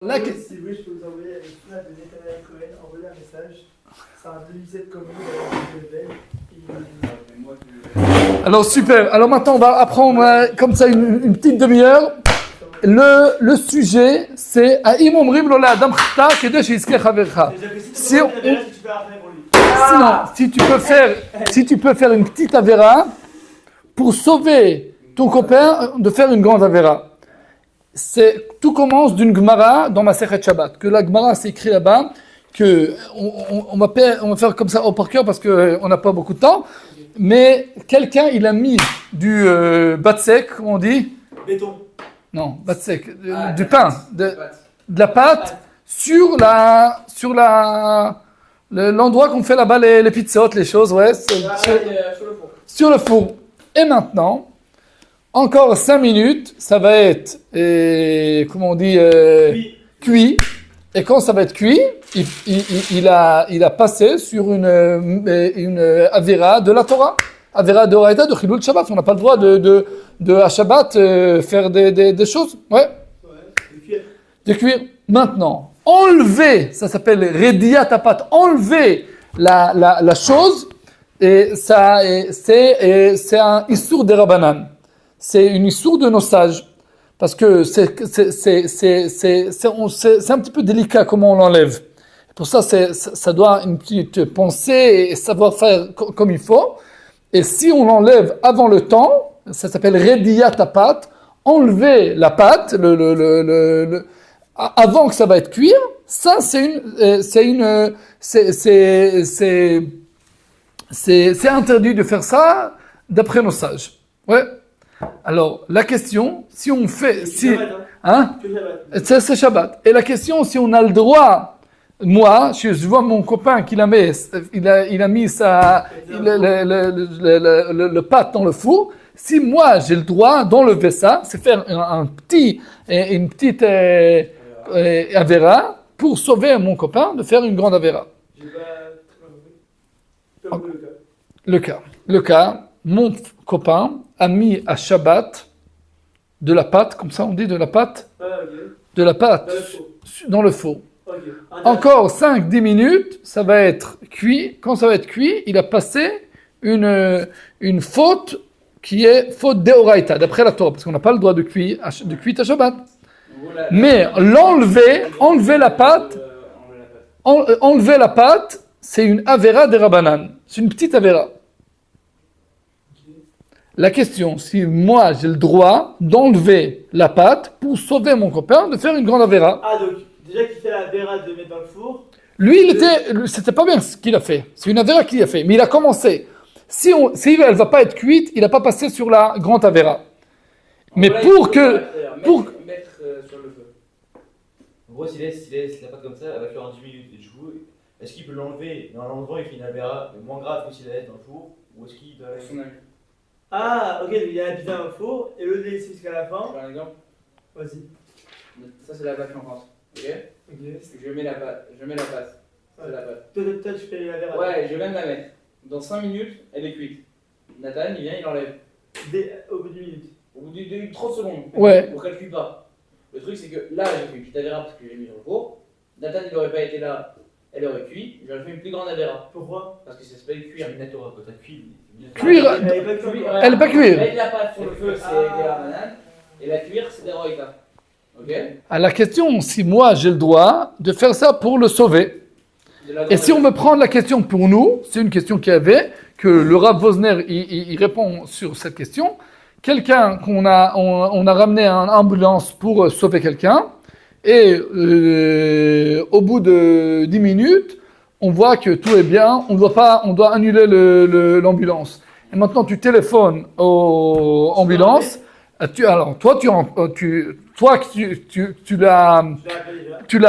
Là, Si oui, je peux vous envoyer avec Snap de Netanyahu Cohen, envoyer un message. C'est un demi-set comme nous, alors super. Alors maintenant, on va apprendre comme ça une petite demi-heure. Le sujet, c'est Aïm omrim lo la'adam chata kedei she'yizkeh chavercha. Sinon, si tu peux faire une petite avéra pour sauver ton copain de faire une grande avéra. Tout commence d'une Gemara dans ma Masechet Shabbat. Que la Gemara c'est écrit là-bas que on va faire comme ça au par cœur parce que on n'a pas beaucoup de temps. Mais quelqu'un il a mis du batsek, comment on dit? Béton. Non, batsek, du pain, de la pâte sur l'endroit qu'on fait là-bas les pizzas, les choses, ouais, sur le four. Et maintenant, encore 5 minutes, ça va être, comment on dit, cuit. Et quand ça va être cuit, il a passé sur une avéra de la Torah. Avéra de Oraïta, de Chilul Shabbat. On n'a pas le droit de à Shabbat faire des choses. Ouais. De cuire. Maintenant, enlever, ça s'appelle Rediyat Tapat, enlever la chose, et ça, c'est un Issour des Rabbanan. C'est une Issour de nos sages. Parce que c'est un petit peu délicat comment on l'enlève. Pour ça, ça doit une petite pensée et savoir faire comme il faut. Et si on l'enlève avant le temps, ça s'appelle Rediyat Tapat, enlever la pâte, avant que ça va être cuire, ça c'est interdit de faire ça d'après nos sages. Ouais. Alors, la question, si on fait... C'est Shabbat. Et la question, si on a le droit... Moi, je vois mon copain qu'il a mis le pâte dans le four. Si moi, j'ai le droit d'enlever ça, c'est faire une petite avéra pour sauver mon copain de faire une grande avéra. Le cas, mon copain a mis à Shabbat de la pâte, comme ça on dit de la pâte dans le four. Okay. Encore 5-10 minutes, ça va être cuit. Quand ça va être cuit, il a passé une faute qui est faute d'Eoraïta, d'après la Torah, parce qu'on n'a pas le droit de cuire à Shabbat. Mais enlever la pâte, c'est une avéra des Rabbanan. C'est une petite avéra. La question, si moi j'ai le droit d'enlever la pâte pour sauver mon copain de faire une grande avéra. Ah, donc déjà qu'il fait la avéra de mettre dans le four. Lui, c'était pas bien ce qu'il a fait. C'est une avéra qu'il a fait, mais il a commencé. Si elle va pas être cuite, il n'a pas passé sur la grande avéra. Mais voilà, pour mettre sur le feu. En gros, s'il laisse la pâte comme ça, elle va faire 10 minutes. Et du coup, est-ce qu'il peut l'enlever dans l'endroit où il fait une avéra moins grave que s'il la laisse dans le four, ou est-ce qu'il doit son ami? Ah, ok, donc il y a la pizza dans le four et le laisser jusqu'à la fin. Je prends un exemple. Vas-y. Ça, c'est la pâte qu'on pense. Ok. Je mets la pâte. C'est la pâte. Toi, tu fais la verre. Ouais, je vais même la mettre. Dans 5 minutes, elle est cuite. Nathan, il vient, il enlève. Au bout d'une minute. Au bout de 30 secondes. Ouais. Pour qu'elle ne cuise pas. Le truc, c'est que là, j'ai fait une petite avéra parce que j'ai mis dans le four. Nathan, il n'aurait pas été là, elle aurait cuit. J'aurais fait une plus grande avéra. Pourquoi? Parce que ça s'appelle cuire. Une Torah, quand t'as cuit. Cuire. Elle n'est pas cuire. Mettre la pâte sur le feu, c'est des banane. Et la cuire, c'est des roïtas. Ok. À la question, si moi j'ai le droit de faire ça pour le sauver. Et si on veut prendre la question pour nous, c'est une question qu'il y avait, que le Rav Wosner il répond sur cette question. Quelqu'un on a ramené à une ambulance pour sauver quelqu'un, et au bout de 10 minutes, on voit que tout est bien, on doit annuler l'ambulance. Et maintenant tu téléphones aux ambulances. Tu l'as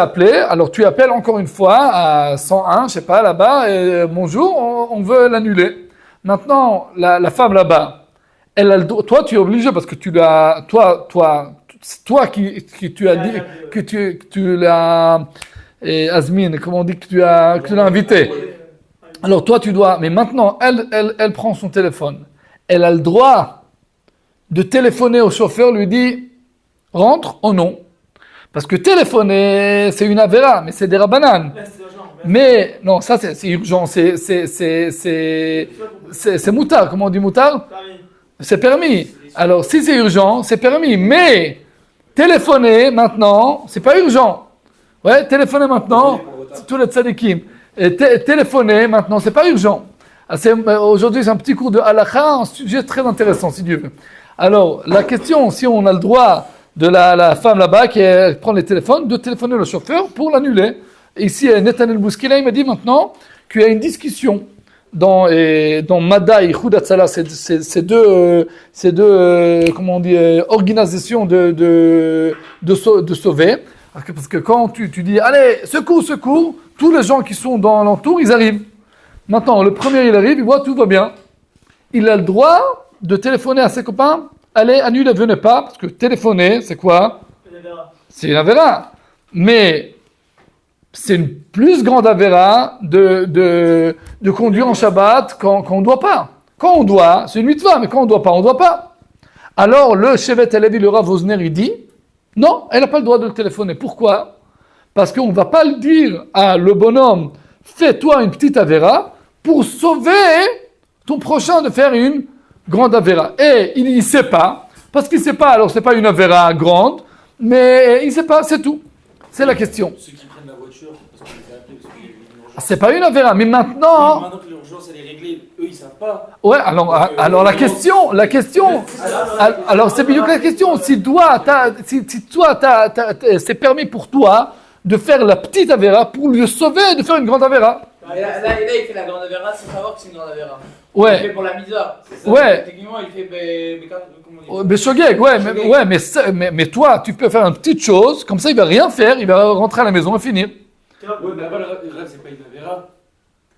appelé, alors tu appelles encore une fois à 101, je sais pas, là-bas, et bonjour, on veut l'annuler. Maintenant, la femme là-bas, toi tu es obligé parce que tu l'as, toi qui tu as dit, que tu l'as, Azmin, comment on dit que tu l'as invité. Alors toi tu dois, mais maintenant, elle prend son téléphone, elle a le droit de téléphoner au chauffeur, lui dit rentre ou non. Parce que téléphoner, c'est une avéra, mais c'est des rabanan. Là, c'est urgent. Mais, non, ça c'est urgent, c'est moutard. Comment on dit moutard? Permis. C'est permis. Alors, si c'est urgent, c'est permis. Mais, téléphoner maintenant, c'est pas urgent. Ouais, téléphoner maintenant, c'est tous les tzadikim. Et téléphoner maintenant, c'est pas urgent. Aujourd'hui, c'est un petit cours de halakha, un sujet très intéressant, si Dieu veut. Alors, la question, si on a le droit de la femme là-bas qui prend les téléphones, de téléphoner le chauffeur pour l'annuler. Et ici, Netanel Bouskila, il m'a dit maintenant qu'il y a une discussion dans Mada et Choudat Salah, c'est deux comment on dit, organisations de sauver. Parce que quand tu dis, allez, secours, tous les gens qui sont dans l'entour, ils arrivent. Maintenant, le premier, il arrive, il voit tout va bien. Il a le droit de téléphoner à ses copains. Allez, annulez, venez pas, parce que téléphoner, c'est quoi? C'est une avéra. Mais c'est une plus grande avéra de conduire en Shabbat quand on ne doit pas. Quand on doit, c'est une mitzvah, mais quand on ne doit pas, on ne doit pas. Alors, le Shevet Halevi, le Rav Wosner, il dit, non, elle n'a pas le droit de le téléphoner. Pourquoi? Parce qu'on ne va pas le dire à le bonhomme, fais-toi une petite avéra pour sauver ton prochain de faire une grande avéra. Et il ne sait pas, parce qu'il ne sait pas, alors ce n'est pas une avéra grande, mais il ne sait pas, c'est tout. C'est la question. Ceux qui prennent la voiture, parce qu'on les a appelés, parce qu'il y a eu une urgence. C'est pas une avéra, mais maintenant... Maintenant que l'urgence elle est réglée, eux ils savent pas. Ouais, alors la question, alors c'est bien que la question, si toi, c'est permis pour toi de faire la petite avéra pour lui sauver et de faire une grande avéra. Et là, il fait la grande avéra sans savoir que c'est une grande avéra. Ouais. Il fait pour la misa. Ouais. Techniquement, il fait. Comment on dit? Mais Shogeg, mais toi, tu peux faire une petite chose, comme ça il va rien faire, il va rentrer à la maison et finir. Ouais, mais après, le rêve, c'est pas une avéra.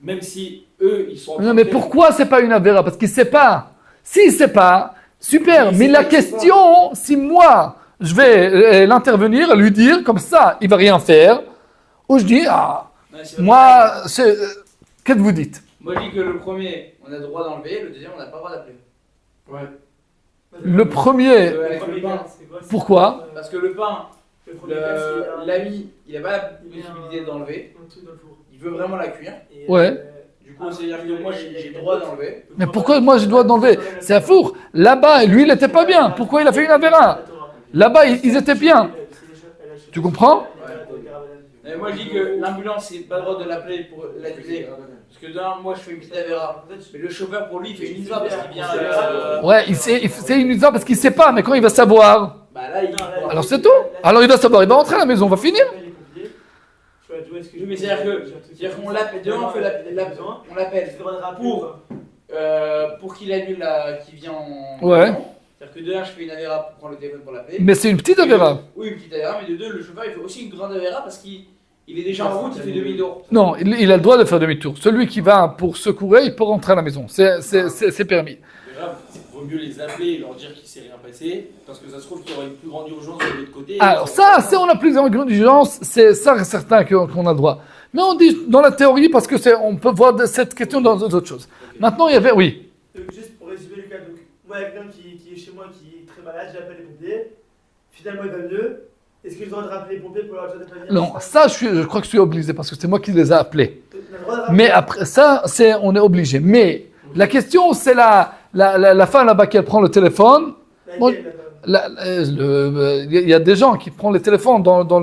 Même si eux, ils sont. Non, mais pourquoi c'est pas une avéra? Parce qu'il sait pas. S'il sait pas, super. Mais la question, si moi, je vais l'intervenir, lui dire, comme ça, il va rien faire, ou je dis, moi, qu'est-ce que vous dites? Moi, je dis que le premier, on a le droit d'enlever, le deuxième, on n'a pas le droit d'appeler. Ouais. Le premier, Avec le pain. pourquoi? Parce que le pain, l'ami, il n'a pas la possibilité d'enlever. Il veut vraiment la cuire. Ouais. Du coup, c'est-à-dire que moi, j'ai le droit d'enlever. Mais pourquoi moi je dois d'enlever? C'est un four. Là-bas, lui, il n'était pas bien. Pourquoi il a fait une avéra? Là-bas, ils étaient bien. Tu comprends? Et moi, je dis que l'ambulance, c'est pas le droit de l'appeler pour l'annuler. Parce que d'un, moi, je fais une petite avéra. Mais le chauffeur, pour lui, il fait une histoire parce qu'il vient. Ouais, c'est une histoire parce qu'il sait pas, mais quand il va savoir, Bah là, il. alors c'est tout. Alors il va savoir, il va rentrer à la maison, on va finir. Oui, mais c'est-à-dire qu'on l'appelle, demain, on l'appelle pour qu'il annule qu'il vient en. Ouais. C'est-à-dire que de un, je fais une avéra pour prendre le téléphone pour l'appeler. Mais c'est une petite avéra. Oui, une petite avéra, mais de deux, le chauffeur, il fait aussi une grande avéra parce qu'il est déjà en route, il fait demi-tour. Non, il a le droit de faire demi-tour. Celui qui va pour secourir, il peut rentrer à la maison. C'est permis. Il vaut mieux les appeler et leur dire qu'il s'est rien passé, parce que ça se trouve qu'il y aura une plus grande urgence de l'autre côté. Alors ça, on a plus d'urgence, c'est ça certain qu'on a le droit. Mais on dit dans la théorie parce que on peut voir cette question dans d'autres choses. Maintenant, il y avait, oui. Juste pour résumer le cas, donc moi, il y a quelqu'un qui est chez moi qui est très malade, j'appelle les pompiers. Finalement, il va mieux. Est-ce que je dois rappeler les pompiers pour leur dire de pas venir? Non, ça, je crois que je suis obligé parce que c'est moi qui les ai appelés. On a le droit de rappeler. Mais après ça, on est obligé. Mais la question, c'est la femme là-bas qui prend le téléphone. Il y a des gens qui prennent les téléphones dans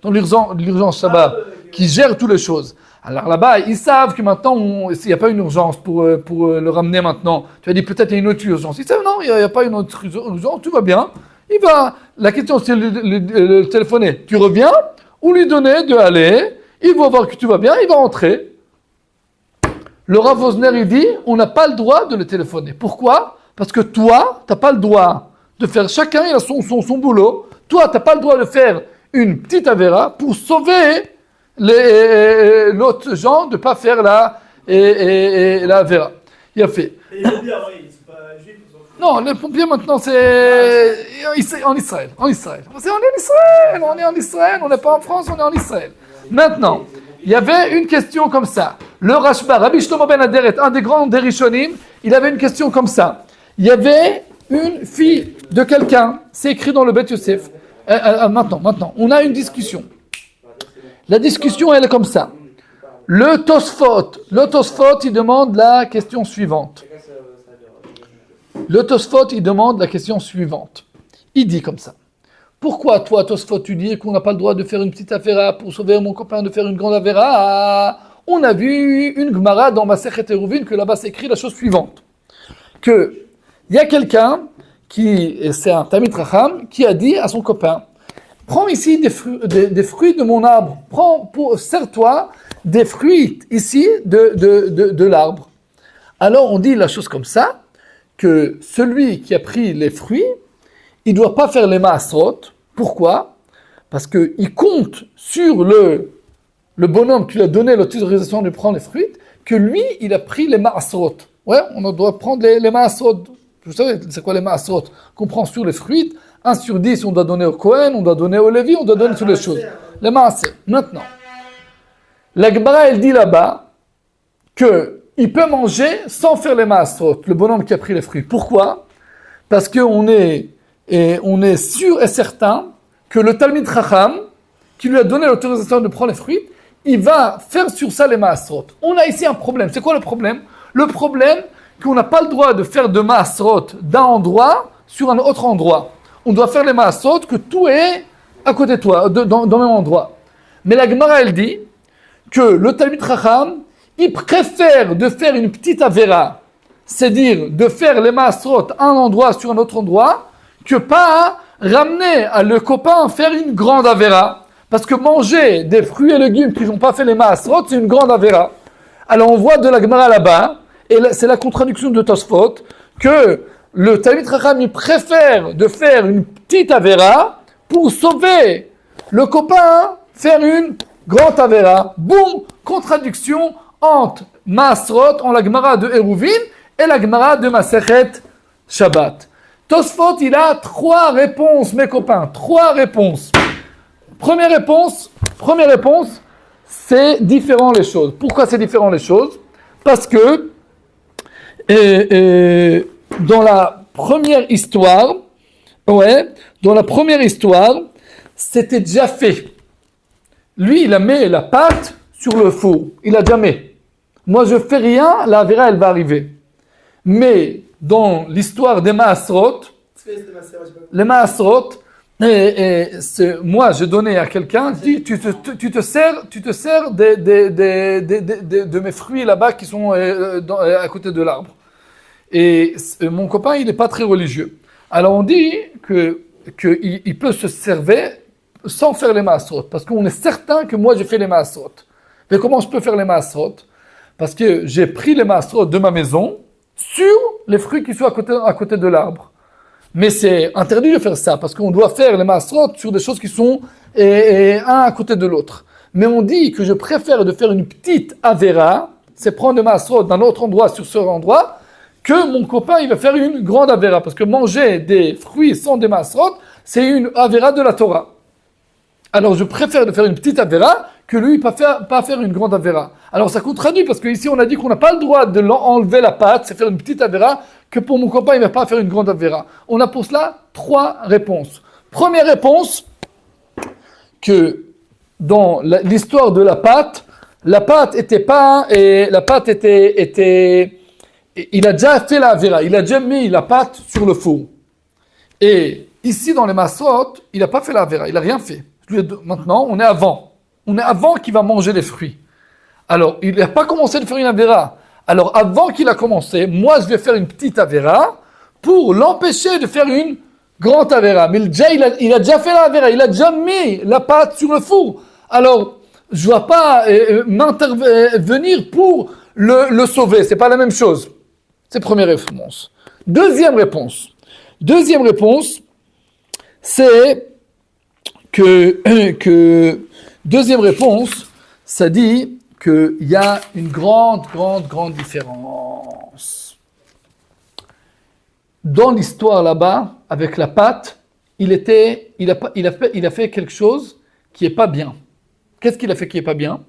l'urgence là-bas, qui gèrent toutes les choses. Alors là-bas, ils savent que maintenant, il n'y a pas une urgence pour le ramener maintenant. Tu as dit peut-être il y a une autre urgence. Ils savent non, il n'y a pas une autre urgence, tout va bien. La question c'est le téléphoner. Tu reviens ou lui donner de aller. Il va voir que tout va bien, il va rentrer. Le Rav Wosner, il dit, on n'a pas le droit de le téléphoner. Pourquoi? Parce que toi, tu n'as pas le droit de faire, chacun il a son boulot. Toi, tu n'as pas le droit de faire une petite avéra pour sauver l'autre gens de ne pas faire la avéra. Il a fait. Et les pompiers, avant, ils sont pas juifs, ils sont fous. Non, les pompiers maintenant, c'est en Israël. On est en Israël, on n'est pas en France, on est en Israël. Maintenant, il y avait une question comme ça. Le Rashba, Rabbi Shlomo ben Aderet, un des grands des Rishonim, il avait une question comme ça. Il y avait une fille de quelqu'un, c'est écrit dans le Beth Yosef, Maintenant, on a une discussion. La discussion, elle est comme ça. Le Tosfot, il demande la question suivante. Il dit comme ça. Pourquoi toi, Tosfot, tu dis qu'on n'a pas le droit de faire une petite affaire pour sauver mon copain, de faire une grande affaire? On a vu une Gemara dans Masechet Eruvin que là-bas s'écrit la chose suivante. Que il y a quelqu'un c'est un Talmid Chacham, qui a dit à son copain, prends ici des fruits de mon arbre, sers-toi des fruits ici de l'arbre. Alors on dit la chose comme ça, que celui qui a pris les fruits, il ne doit pas faire les maasrot. Pourquoi? Parce qu'il compte sur le bonhomme qui lui a donné l'autorisation de prendre les fruits, que lui, il a pris les maasrot. Ouais, on doit prendre les maasrot. Vous savez, c'est quoi les maasrot? Qu'on prend sur les fruits, 1 sur 10, on doit donner au Kohen, on doit donner au Lévi, on doit donner sur les choses. Les maaser. Maintenant, la Gemara, elle dit là-bas qu'il peut manger sans faire les maasrot, le bonhomme qui a pris les fruits. Pourquoi? Parce qu'on est sûr et certain que le Talmid Chacham, qui lui a donné l'autorisation de prendre les fruits, il va faire sur ça les maasrot. On a ici un problème. C'est quoi le problème? Le problème, qu'on n'a pas le droit de faire de maasrot d'un endroit sur un autre endroit. On doit faire les maasrot que tout est à côté de toi, dans le même endroit. Mais la Gemara, elle dit que le Talmid Chacham, il préfère de faire une petite avera, c'est-à-dire de faire les maasrot un endroit sur un autre endroit, que pas ramener à le copain faire une grande avera. Parce que manger des fruits et légumes qui n'ont pas fait les maasrot, c'est une grande avera. Alors on voit de la Gemara là-bas, et c'est la contradiction de Tosfot, que le Talmid Chacham il préfère de faire une petite avera pour sauver le copain, faire une grande avera. Boum, contradiction entre Maasrot, en la Gemara de Eruvin, et la Gemara de Masechet Shabbat. Tosfot, il a 3 réponses, mes copains, 3 réponses. Première réponse, c'est différent les choses. Pourquoi c'est différent les choses? Parce que dans la première histoire, c'était déjà fait. Lui, il a mis la pâte sur le four. Il a déjà mis. Moi, je fais rien, la avera, elle va arriver. Mais dans l'histoire des maasrot, les maasrot, moi, je donnais à quelqu'un, dis, tu te sers de mes fruits là-bas qui sont à côté de l'arbre. Et mon copain, il n'est pas très religieux. Alors on dit qu'il peut se servir sans faire les maasrot, parce qu'on est certain que moi, j'ai fait les maasrot. Mais comment je peux faire les maasrot? Parce que j'ai pris les maasrot de ma maison sur les fruits qui sont à côté de l'arbre. Mais c'est interdit de faire ça, parce qu'on doit faire les maasrot sur des choses qui sont un à côté de l'autre. Mais on dit que je préfère de faire une petite avera, c'est prendre les maasrot d'un autre endroit sur ce endroit, que mon copain il va faire une grande avera. Parce que manger des fruits sans des maasrot, c'est une avera de la Torah. Alors je préfère de faire une petite avera, que lui pas faire une grande avera. Alors ça contradit, parce qu'ici on a dit qu'on n'a pas le droit de enlever la pâte, c'est faire une petite avera, que pour mon copain, il ne va pas faire une grande avera. On a pour cela 3 réponses. Première réponse, que dans l'histoire de la pâte était pas, et la pâte était, il a déjà fait la avera, il a déjà mis la pâte sur le four. Et ici, dans les maasrot, il n'a pas fait la avera, il n'a rien fait. Maintenant, on est avant qu'il va manger les fruits. Alors, il n'a pas commencé de faire une avera. Alors, avant qu'il a commencé, moi, je vais faire une petite avera pour l'empêcher de faire une grande avera. Mais il a déjà fait la avera, il a déjà mis la pâte sur le four. Alors, je ne dois pas m'intervenir pour le sauver. C'est pas la même chose. C'est première réponse. Deuxième réponse, c'est que deuxième réponse, ça dit qu'il y a une grande différence. Dans l'histoire là-bas, avec la pâte, il a fait quelque chose qui est pas bien. Qu'est-ce qu'il a fait qui est pas bien?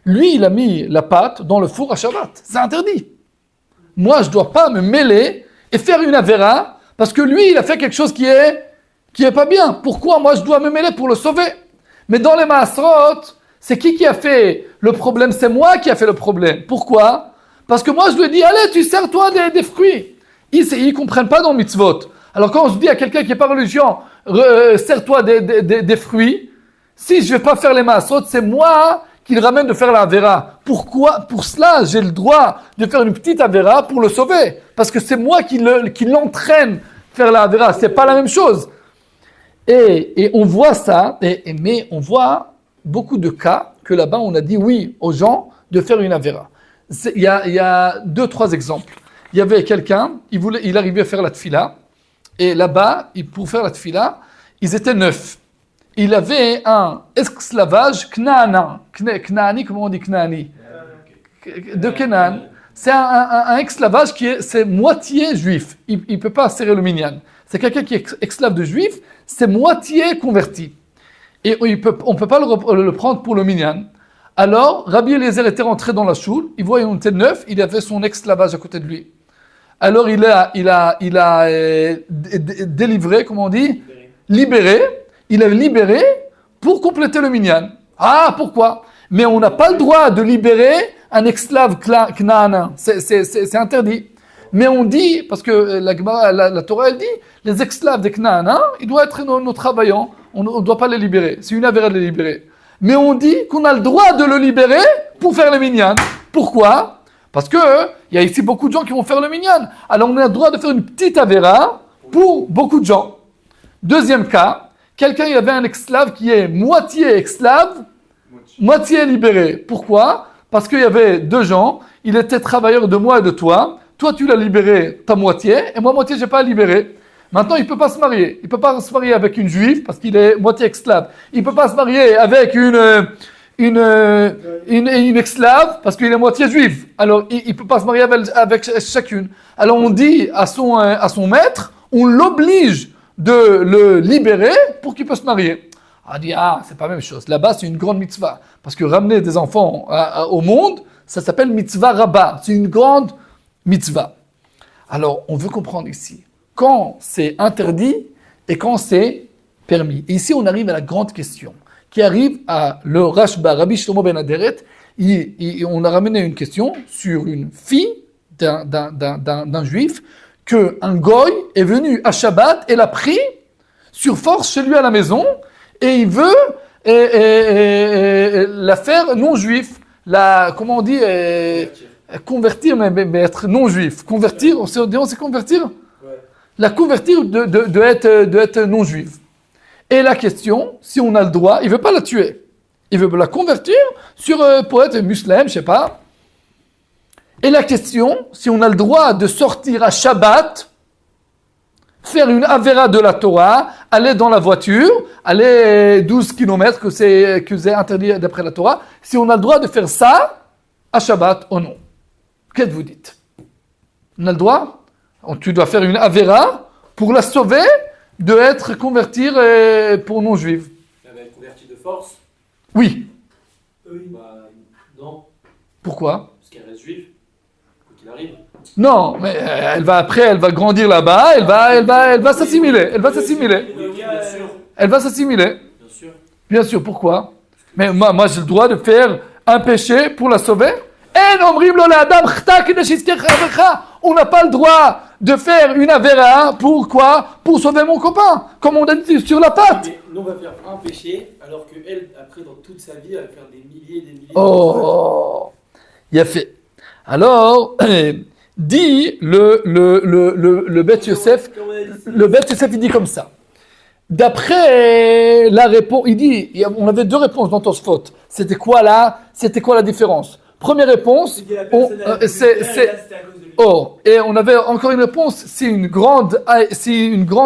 Lui, il a mis la pâte dans le four à Shabbat. C'est interdit. Moi, je dois pas me mêler et faire une avera, parce que lui, il a fait quelque chose qui est qui est pas bien. Pourquoi moi je dois me mêler pour le sauver? Mais dans les Maasrot, c'est qui a fait le problème? C'est moi qui a fait le problème. Pourquoi? Parce que moi je lui dis, allez, tu sers-toi des fruits. Ils comprennent pas dans le mitzvot. Alors quand je dis à quelqu'un qui n'est pas religieux, sers-toi des fruits, si je vais pas faire les Maasrot, c'est moi qui le ramène de faire la Avera. Pourquoi? Pour cela, j'ai le droit de faire une petite Avera pour le sauver. Parce que c'est moi qui l'entraîne faire la Avera. C'est pas la même chose. Et on voit ça, mais on voit beaucoup de cas que là-bas, on a dit oui aux gens de faire une Avera. Il y a 2-3 exemples. Il y avait quelqu'un, il arrivait à faire la tfila, et là-bas, pour faire la tfila, ils étaient 9. Il avait un esclavage Knaani, comment on dit Knaani? De Kenan. C'est un esclavage c'est moitié juif. Il ne peut pas serrer le minyan. C'est quelqu'un qui est esclave de juif, c'est moitié converti. Et on ne peut pas le prendre pour le minyan. Alors, Rabbi Eliezer était rentré dans la choule, il voyait une tête neuf, il avait son esclavage à côté de lui. Alors, il a délivré, comment on dit? Libéré. Il a libéré pour compléter le minyan. Ah, pourquoi? Mais on n'a pas le droit de libérer un esclave Knaanin. C'est interdit. Mais on dit, parce que la Torah, elle dit, les esclaves des Knaanins, ils doivent être nos travaillants. On ne doit pas les libérer. C'est une affaire de les libérer. Mais on dit qu'on a le droit de le libérer pour faire le minyan. Pourquoi? Parce que il y a ici beaucoup de gens qui vont faire le minyan. Alors on a le droit de faire une petite avera pour beaucoup de gens. Deuxième cas, quelqu'un il avait un esclave qui est moitié esclave, moitié libéré. Pourquoi? Parce qu'il y avait 2 gens, il était travailleur de moi et de toi. Toi tu l'as libéré ta moitié et moi moitié j'ai pas libéré. Maintenant, il ne peut pas se marier. Il ne peut pas se marier avec une juive parce qu'il est moitié esclave. Il ne peut pas se marier avec une esclave parce qu'il est moitié juif. Alors, il ne peut pas se marier avec chacune. Alors, on dit à son maître, on l'oblige de le libérer pour qu'il puisse se marier. On dit, c'est pas la même chose. Là-bas, c'est une grande mitzvah. Parce que ramener des enfants au monde, ça s'appelle mitzvah rabbah. C'est une grande mitzvah. Alors, on veut comprendre ici. Quand c'est interdit et quand c'est permis. Et ici, on arrive à la grande question qui arrive à le Rashba, Rabbi Shlomo ben Aderet. On a ramené une question sur une fille d'un juif qu'un goy est venu à Shabbat et l'a pris sur force chez lui à la maison et il veut la faire non-juif. Comment on dit convertir, mais être non-juif. Convertir, on sait convertir? La convertir de être non-juive. Et la question, si on a le droit, il ne veut pas la tuer. Il veut la convertir pour être musulman, je ne sais pas. Et la question, si on a le droit de sortir à Shabbat, faire une avera de la Torah, aller dans la voiture, aller 12 km, que c'est interdit d'après la Torah, si on a le droit de faire ça à Shabbat ou non. Qu'est-ce que vous dites? On a le droit? Tu dois faire une avera pour la sauver de être convertir pour non-juive. Elle va être convertie de force? Oui. Bah, non. Pourquoi? Parce qu'elle reste juive, quoi qu'il arrive. Non, mais elle va grandir là-bas, elle va s'assimiler. Elle va s'assimiler. Oui, bien sûr. Elle va s'assimiler. Bien sûr. Bien sûr, pourquoi? Mais moi j'ai le droit de faire un péché pour la sauver? On n'a pas le droit de faire une avera pour quoi? Pour sauver mon copain, comme on a dit sur la patte. Mais nous on va faire un péché, alors qu'elle, après dans toute sa vie, elle va faire des milliers de Oh, il a fait. Alors, dit le Beth Yosef, il dit comme ça. D'après la réponse, il dit, on avait 2 réponses dans Tosfot. C'était quoi la différence? Première réponse, et on avait encore une réponse, c'est une grande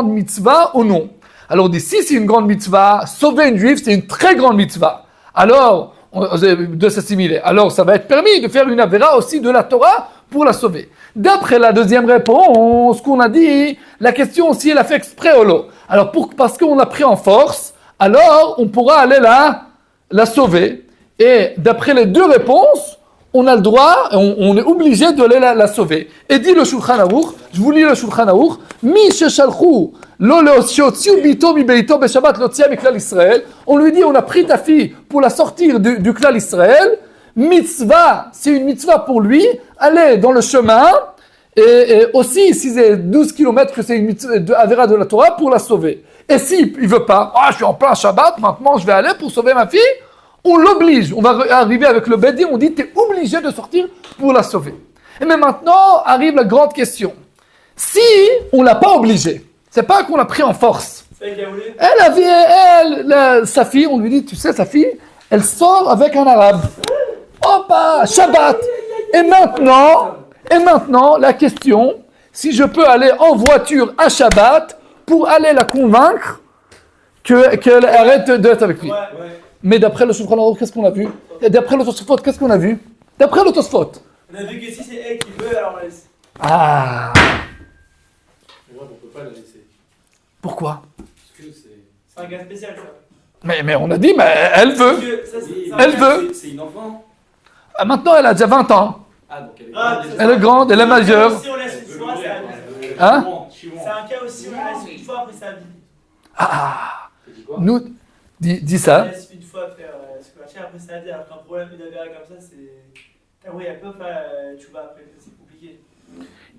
mitzvah ou non. Alors on dit, si c'est une grande mitzvah, sauver une juive, c'est une très grande mitzvah. Alors, de s'assimiler. Alors ça va être permis de faire une avera aussi de la Torah pour la sauver. D'après la deuxième réponse qu'on a dit, la question si elle a fait exprès ou non. Alors parce qu'on l'a pris en force, alors on pourra aller la sauver. Et d'après les 2 réponses, on a le droit, on est obligé de la sauver. Et dit le Shulchan Aruch, je vous lis le Shulchan Aruch, Mi sheshalchu lo leotziu bito mi beito beshabbat lotzia miklal Israël. On lui dit, on a pris ta fille pour la sortir du klal Israël. Mitzvah, c'est une mitzvah pour lui, aller dans le chemin, et aussi, si c'est 12 km que c'est une mitzvah de Avera de la Torah, pour la sauver. Et si il veut pas, je suis en plein Shabbat, maintenant je vais aller pour sauver ma fille, on l'oblige. On va arriver avec le Bedi, on dit, tu es obligé de sortir pour la sauver. Et mais maintenant, arrive la grande question. Si on l'a pas obligé, c'est pas qu'on l'a pris en force. Sa fille, on lui dit, tu sais, sa fille, elle sort avec un arabe. Hop, Shabbat. Et maintenant, la question, si je peux aller en voiture à Shabbat pour aller la convaincre qu'elle arrête d'être avec lui. Mais d'après le Shulchan Aruch, qu'est-ce qu'on a vu? Et d'après le Tosfot, qu'est-ce qu'on a vu? D'après le Tosfot. On a vu que si c'est elle qui veut, alors on la laisse. Ah. Mais moi, on peut pas la laisser. Pourquoi? Parce que C'est un gars spécial, ça. Mais on a dit, mais elle veut. Elle veut. C'est une enfant. Ah, maintenant, elle a déjà 20 ans. Ah, donc elle est Ah, grande. Elle est grande, elle est majeure. Si on laisse une fois, c'est Hein? un cas aussi, on la laisse une fois après sa vie. Ah. T'as dit quoi? Nous, dis On ça. la laisse une fois faire ce qu'on a fait après sa vie, alors qu'un problème d'avera comme ça, c'est. Oui, elle peut faire, tu vas après, c'est compliqué.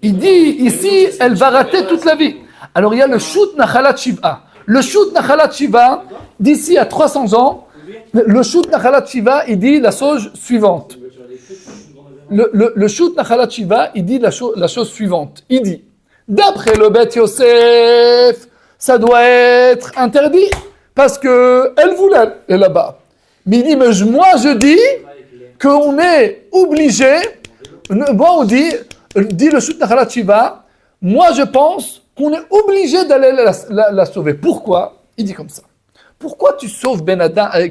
Il dit, ici, elle va rater toute la vie. Alors, il y a le Shoot Nachalat Shiva. Le Shoot Nachalat Shiva, d'ici à 300 ans, le Shoot Nachalat Shiva, il dit la chose suivante. Le Shoot Nachalat Shiva, il dit la chose suivante. Il dit, d'après le Bet Yosef, ça doit être interdit, parce que elle voulait aller là-bas. Mais il dit, mais moi je dis qu'on est obligé, moi on dit le Shoot Nachalat Shiva, moi je pense qu'on est obligé d'aller la sauver. Pourquoi? Il dit comme ça. Pourquoi tu sauves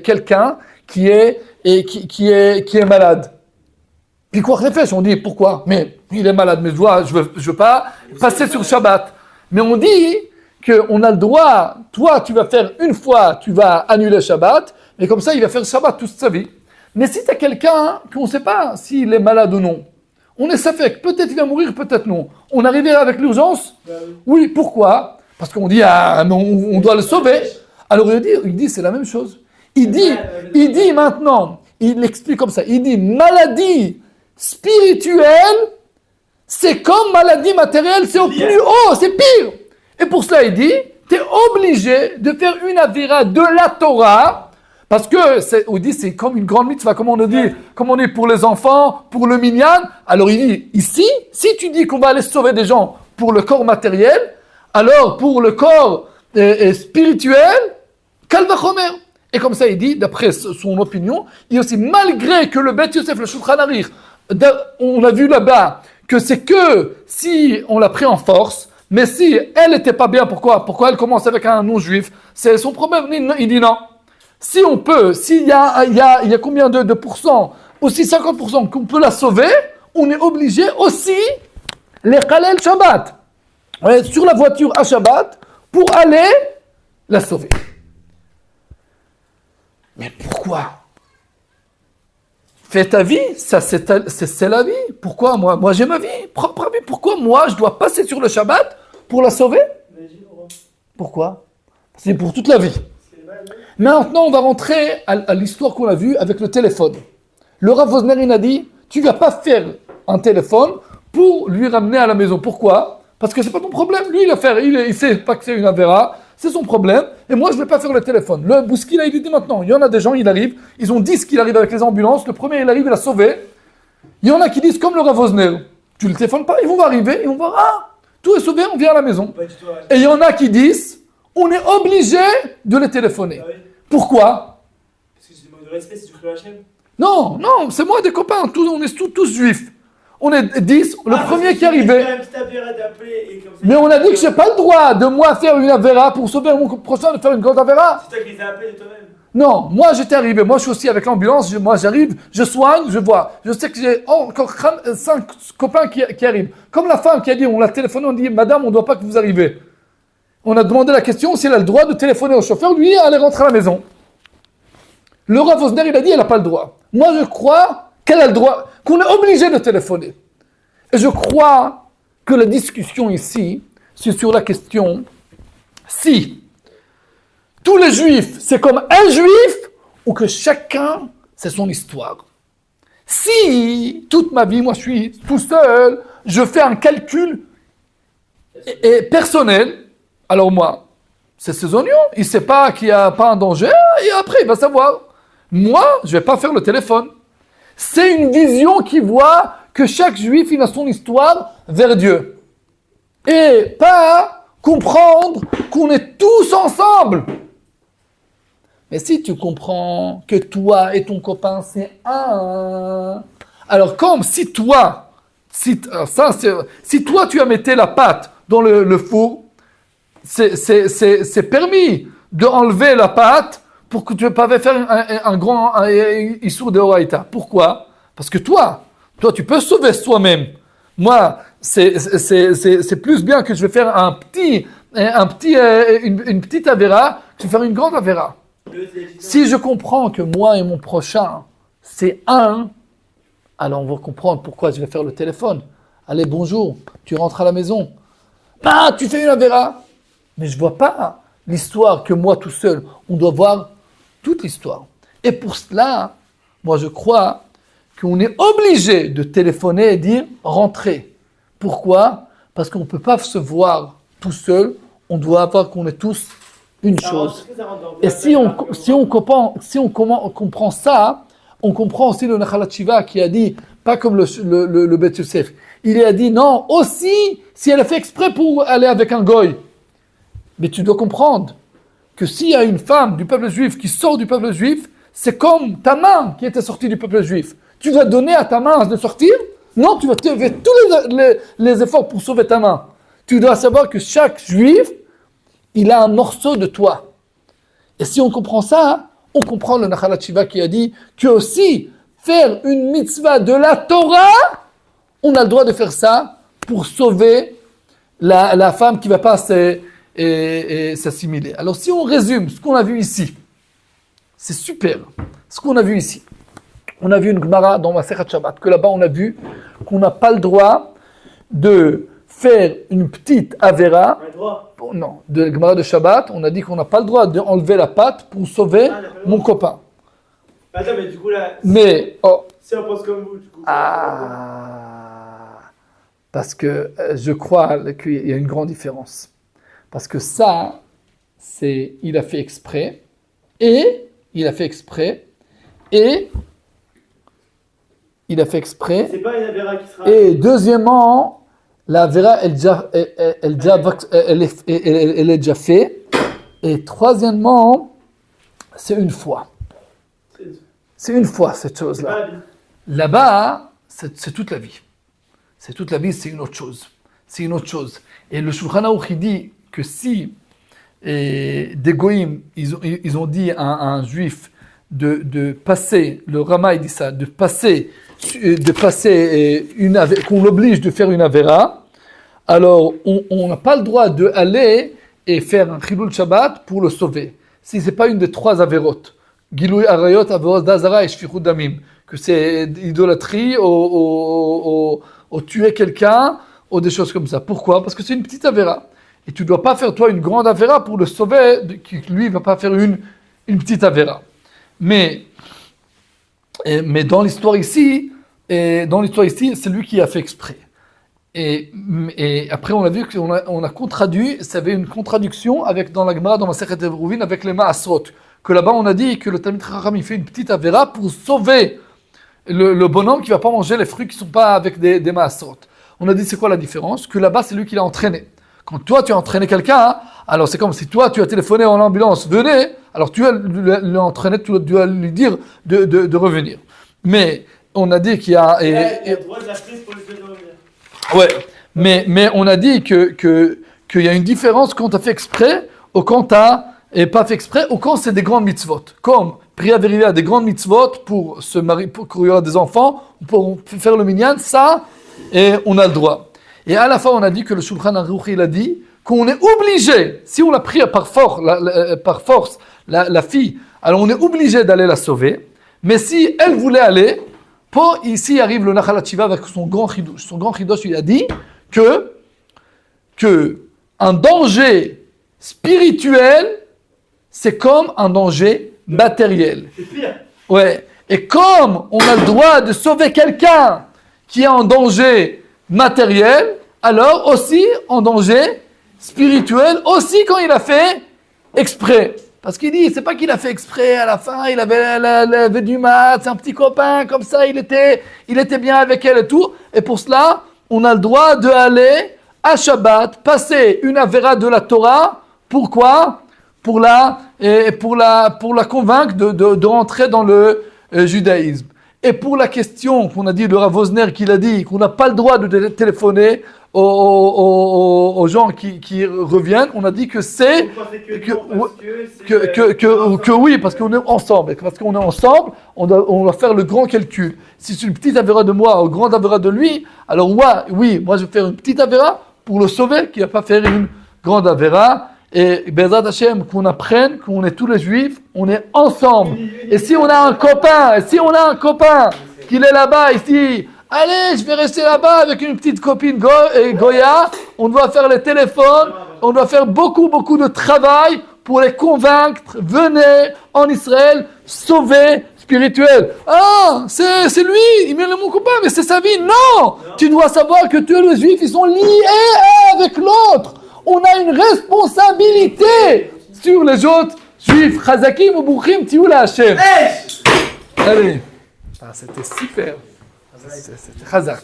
quelqu'un qui est malade? Puis quoi réfléchit, on dit pourquoi? Mais il est malade, mais je veux pas passer sur Shabbat. Mais on dit qu'on a le droit, toi tu vas faire une fois, tu vas annuler Shabbat, mais comme ça il va faire Shabbat toute sa vie. Mais si tu as quelqu'un qu'on ne sait pas s'il est malade ou non, on est safek, peut-être il va mourir, peut-être non. On arriverait avec l'urgence? Oui, pourquoi? Parce qu'on dit, on doit le sauver. Alors il dit c'est la même chose. Il dit maintenant, il explique comme ça, il dit maladie spirituelle, c'est comme maladie matérielle, c'est au plus haut, c'est pire. Et pour cela il dit, tu es obligé de faire une avéra de la Torah, parce que on dit c'est comme une grande mitzvah, comme on dit pour les enfants, pour le minyan. Alors il dit ici, si tu dis qu'on va aller sauver des gens pour le corps matériel, alors pour le corps spirituel, Kal vachomer. Et comme ça il dit, d'après son opinion, il dit aussi malgré que le Bet Yosef, le Shulchan Aruch, on a vu là-bas que c'est que si on l'a pris en force, mais si elle n'était pas bien, pourquoi elle commence avec un non-juif? C'est son problème. Il dit non. Si on peut, s'il y a combien de pourcents, aussi 50% qu'on peut la sauver, on est obligé aussi les Khalel Shabbat, sur la voiture à Shabbat, pour aller la sauver. Mais pourquoi? Fais ta vie, ça c'est la vie. Pourquoi moi j'ai ma vie, propre vie. Pourquoi moi je dois passer sur le Shabbat pour la sauver? Pourquoi? C'est pour toute la vie. Maintenant, on va rentrer à l'histoire qu'on a vue avec le téléphone. Le Rav Wosner, il a dit, tu ne vas pas faire un téléphone pour lui ramener à la maison. Pourquoi? Parce que ce n'est pas ton problème. Lui, il sait pas que c'est une avéra, c'est son problème. Et moi, je ne vais pas faire le téléphone. Le Bouski, là, il dit maintenant, il y en a des gens, ils arrivent, ils ont 10 qui arrivent avec les ambulances. Le premier, il arrive, il a sauvé. Il y en a qui disent, comme le Rav Wosner, tu ne le téléphones pas, ils vont arriver, ils vont voir, tout est sauvé, on vient à la maison. Et il y en a qui disent, on est obligé de les téléphoner. Ah oui. Pourquoi? Parce que c'est du manque de respect, c'est du cru Hachem. Non, c'est moi des copains, on est tous juifs. On est 10, le premier qui est arrivé. Mais on a dit que je n'ai pas le droit de moi faire une avéra pour sauver mon prochain de faire une grande avéra. C'est toi qui les as appelés de toi-même. Non, moi j'étais arrivé, moi je suis aussi avec l'ambulance, moi j'arrive, je soigne, je vois. Je sais que j'ai encore 5 copains qui arrivent. Comme la femme qui a dit, on l'a téléphoné, on dit, madame, on ne doit pas que vous arrivez. On a demandé la question si elle a le droit de téléphoner au chauffeur, lui, elle est rentrée à la maison. Le Rav Wosner, il a dit, elle n'a pas le droit. Moi, je crois qu'elle a le droit. qu'on est obligé de téléphoner. Et je crois que la discussion ici, c'est sur la question si tous les juifs, c'est comme un juif, ou que chacun, c'est son histoire. Si toute ma vie, moi je suis tout seul, je fais un calcul et personnel, alors moi, c'est ses oignons, il ne sait pas qu'il n'y a pas un danger, et après il va savoir. Moi, je ne vais pas faire le téléphone. C'est une vision qui voit que chaque juif, il a son histoire vers Dieu. Et pas comprendre qu'on est tous ensemble. Mais si tu comprends que toi et ton copain, c'est un... Alors comme si toi, si toi tu as mis la pâte dans le four, c'est permis d'enlever la pâte pour que tu ne pas faire un grand issour de Horaïta. Pourquoi? Parce que toi, tu peux sauver soi-même. Moi, c'est plus bien que je vais faire une petite avéra que je vais faire une grande avéra. Si je comprends que moi et mon prochain, c'est un, alors on va comprendre pourquoi je vais faire le téléphone. Allez, bonjour, tu rentres à la maison. Ah, tu fais une avéra. Mais je ne vois pas l'histoire que moi tout seul. On doit voir toute l'histoire. Et pour cela, moi je crois qu'on est obligé de téléphoner et dire rentrez. Pourquoi? Parce qu'on ne peut pas se voir tout seul. On doit voir qu'on est tous une chose. Et si on comprend ça, on comprend aussi le Nachalat Shiva qui a dit, pas comme le Bet Yosef, il a dit non, aussi si elle a fait exprès pour aller avec un goy. Mais tu dois comprendre que s'il y a une femme du peuple juif qui sort du peuple juif, c'est comme ta main qui était sortie du peuple juif. Tu vas donner à ta main de sortir? Non, tu vas faire tous les efforts pour sauver ta main. Tu dois savoir que chaque juif, il a un morceau de toi. Et si on comprend ça, on comprend le Nachalat Shiva qui a dit que aussi faire une mitzvah de la Torah, on a le droit de faire ça pour sauver la femme qui ne va pas s'assimiler. Alors si on résume ce qu'on a vu ici, c'est super. Ce qu'on a vu ici, on a vu une Gemara dans Masechet Shabbat, que là-bas on a vu qu'on n'a pas le droit de faire une petite Avera. Non, de la Gemara de Shabbat, on a dit qu'on n'a pas le droit d'enlever la pâte pour sauver mon copain. Attends, mais du coup là, si on pense comme vous, du coup. Parce que je crois qu'il y a une grande différence. Parce que ça, il a fait exprès, et il a fait exprès, et il a fait exprès. C'est pas une Avera qui sera. Et deuxièmement, la Avera, elle est déjà faite. Et troisièmement, c'est une fois. C'est une fois cette chose-là. Là-bas, c'est toute la vie. C'est toute la vie, c'est une autre chose. C'est une autre chose. Et le Shulchan Aruch dit que si des goïms, ils ont dit à un juif de passer, le Rama il dit ça, de passer qu'on l'oblige de faire une avera, alors on n'a pas le droit d'aller et faire un chilul Shabbat pour le sauver. Si c'est pas une des trois avérotes, Gilui Arayot, Averot d'Azara et Shfichut Damim, que c'est idolâtrie, ou tuer quelqu'un, ou des choses comme ça. Pourquoi? Parce que c'est une petite avéra. Et tu ne dois pas faire toi une grande avéra pour le sauver, lui il ne va pas faire une petite avéra. Mais dans l'histoire ici, c'est lui qui a fait exprès. Et après on a vu qu'on a contraduit, ça avait une contradiction dans la Gemara, dans la Masechet Eruvin, avec les Maasrot. Que là-bas on a dit que le Talmid Chacham il fait une petite avéra pour sauver le bonhomme qui ne va pas manger les fruits qui ne sont pas avec des Maasrot. On a dit c'est quoi la différence? Que là-bas c'est lui qui l'a entraîné. Quand toi tu as entraîné quelqu'un, alors c'est comme si toi tu as téléphoné en ambulance, venez, alors tu l'as entraîné, tu dois lui dire de revenir. Mais on a dit qu'il y a... Il a le droit de la prise pour lui dire de revenir. Ouais, mais on a dit qu'il y a une différence quand tu as fait exprès ou quand tu n'as pas fait exprès ou quand c'est des grandes mitzvot. Comme prier à vérifier à des grandes mitzvot pour se marier, pour qu'il y aura des enfants, pour faire le minyan, ça, et on a le droit. Et à la fin, on a dit que le Shulchan Aruch, il a dit qu'on est obligé, si on l'a pris par force, la fille, alors on est obligé d'aller la sauver. Mais si elle voulait aller, Ici arrive le Nachal HaTshuva avec son grand chidosh. Son grand chidosh, il a dit que un danger spirituel, c'est comme un danger matériel. C'est pire. Ouais. Et comme on a le droit de sauver quelqu'un qui est en danger matériel, alors aussi en danger spirituel, aussi quand il a fait exprès. Parce qu'il dit, c'est pas qu'il a fait exprès à la fin, il avait du mat, c'est un petit copain, comme ça, il était bien avec elle et tout. Et pour cela, on a le droit d'aller à Shabbat, passer une avéra de la Torah. Pourquoi ? Pour la convaincre de rentrer dans le judaïsme. Et pour la question qu'on a dit, le Rav Wosner qui l'a dit, qu'on n'a pas le droit de téléphoner aux gens qui reviennent, on a dit que c'est que oui, parce qu'on est ensemble. Parce qu'on est ensemble, on doit faire le grand calcul. Si c'est une petite avéra de moi ou une grande avéra de lui, alors moi je vais faire une petite avéra pour le sauver, qui va pas faire une grande avéra. Et Bezrat Hashem, qu'on apprenne qu'on est tous les juifs, on est ensemble. Et si on a un copain qui est là-bas ici, allez, je vais rester là-bas avec une petite copine Goya, on doit faire les téléphones, on doit faire beaucoup de travail pour les convaincre, venez en Israël, sauver spirituel. Ah, c'est lui, il est mon copain, mais c'est sa vie. Non, tu dois savoir que tous les juifs, ils sont liés avec l'autre. On a une responsabilité sur les autres juifs. Chazakim ou Bouchim, Tioula Hashem. Allez. C'était super. C'était Chazak.